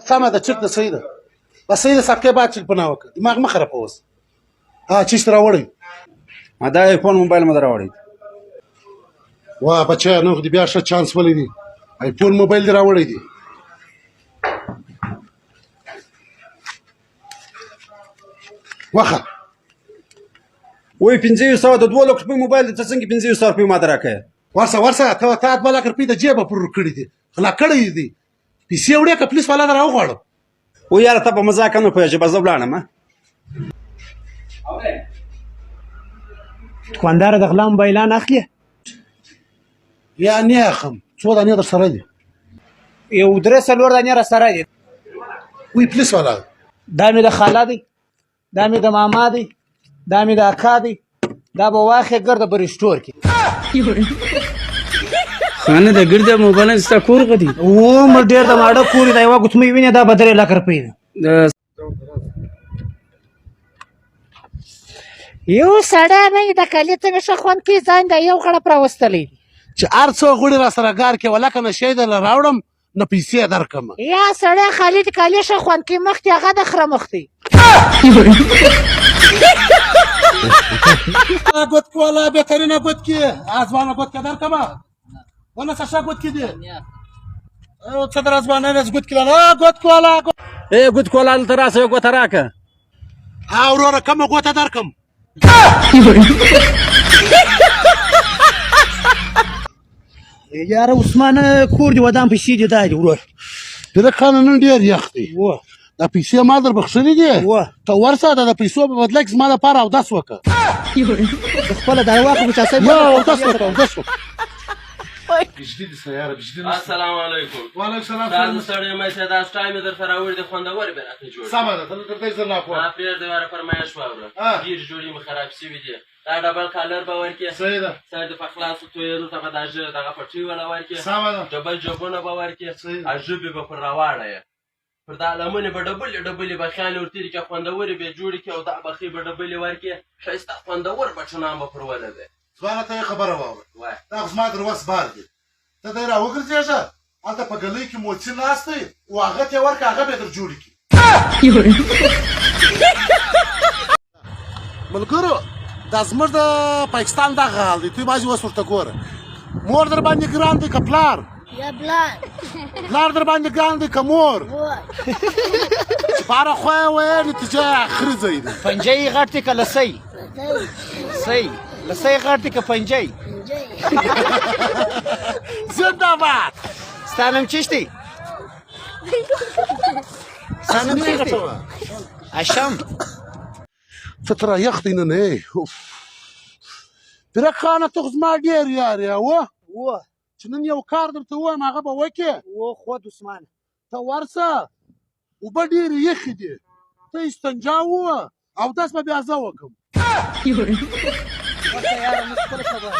سمه ده چک د صحیح ده بس صحیح ده صفقې بعد چک پناه وکړه دماغ مه خرابوه اوس چیشت راوړی دا آیفون موبایل مې راوړی واه بچیه نو خو دې بیا ښه چانس ولیدي آیفون موبایل دې راوړی دی وخه وایي 500 د 2 لک روپۍ موبایل ته څنګه 500 روپۍ ماته راکړې ورسه ته 2 لک روپۍ د جیبه پر کړي دي غلا کړی دي پیسې وړې که پولیس والا در راوغواړم و یاره ته په مزاق نه پوهېږې به زه ولاړم دوکانداره د غلا موبایلان اخلي یا نه اخلم څو دانې در سره دي یو 3-4 دانې را سره دي وی پولیس والا دا مې د خاله دی دا مې د ماما دی دا مې د اکا دی دا به واخې ګرده په رسټور کې خانه د ګرده موبایل ستا کور غدي مر ډېر د ماړه کور دی یوه ګوتمۍ وینې دا به 3 لک روپۍ ده یو سړی نه د کالي څنګه ښه خوند کوي ځان د یو غړپ راوستلی دی چې هر څو غوړي را سره ګار کې ولکه نه شی درله راوړم نه پیسې درکړم یا سړی خالي د کالي ښه خوند کوي مخکې هغه د خره مخ دی ګوت کې والا بهترینه ګوت کې ازبانه ګوت کې درکړم ونه څه ښه ګوت کې دی څه در ازبانه نه ګوت کې ګوت کې والا ګوت کولا دلته راسه یو ګوته راکړه وروره کومه ګوته درکړم یاره عثمان کور دی ودان پیسې دي دا دي ورور پیرک خانه نن ډېر یخ دی دا پیسې ما در بخښلي دي ته ورسه د پیسو په بدله کې زما دپاره اودس وکړه خپله دا واخله چا صاحب اودس وکړه بجدي دي سيارة بجدي السلام عليكم وعليكم السلام دا سړی مې چې دا سټایم در سره وړي د خوندور به راته جوړ سمه ده ته درته زر نه کوم پرې د واره فرمایش واوره ډیر جوړي مخ خراب شوی دي دا ډبل کالر به ورکې صحیح ده ساید په خلاص تویل ته دا دغه پټي ولا ورکې سمه ده ډبل جوبونه به ورکې عجيبه به پر راواړی پر دا لمنه به ډبل به خیال ورته کې خوندور به جوړي کې او دا بخي به ډبل ورکې شایسته خوندور بچنام به پر ولده زما ته خبره واوره دا زما در وس بار دی ته دا را وګرځېږه هلته په ګلۍ کې موچي ناست دی او هغه ته ورکړه هغه به در جوړې کړي ملګرو دا زموږ د پاکستان دغه حال دی توی بعضې اوس ورته ګوره مور در باندې ګران دی که پلار پلار در باندې ګران دی که مور چې په هره خوا یې ویې نتیجه یې اخري ځای دی پنجه یې غټ دی که لسی لسی غټ دی که پنجه زنده‌باد ستا نوم چیشتی ستا نوم چیشتی اشم ته تر یخ دی نن پیرک خانه ته خو زما ډېر یار یې چې نن یو کار درته ووایم هغه به وکړې خود عثمان ته ورسه اوبه ډېرې یخې دي ته استنجا ووه اودس به بیا زه وکړم ورته یاره موږ خپله خبره